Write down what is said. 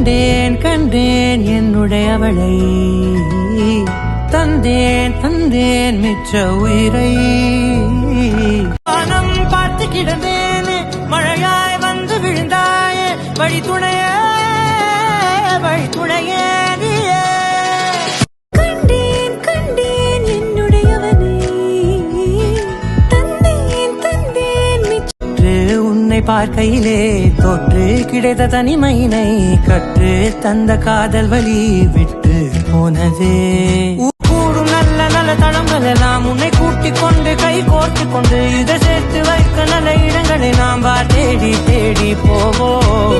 கண்டேன் கண்டேன் என்னுடையவளை தந்தேன் தந்தேன் மிச்ச உயிரை வானம் பார்த்து கிடந்தேன் மழையாய் வந்து விழுந்தாயே வழி துணையே கண்டேன் கண்டேன் என்னுடையவனை தந்தேன் தந்தேன் உன்னை பார்க்கையிலே தொற்று கிடைத்த தனிமையினை கற்று தந்த காதல் வழி விட்டு போனதே கூடும் நல்ல நல்ல தளங்கள் எல்லாம் உன்னை கூட்டிக் கொண்டு கை கோர்த்து கொண்டு இதை சேர்த்து வைக்க நல்ல இடங்களை நாம் தேடி தேடி போவோம்.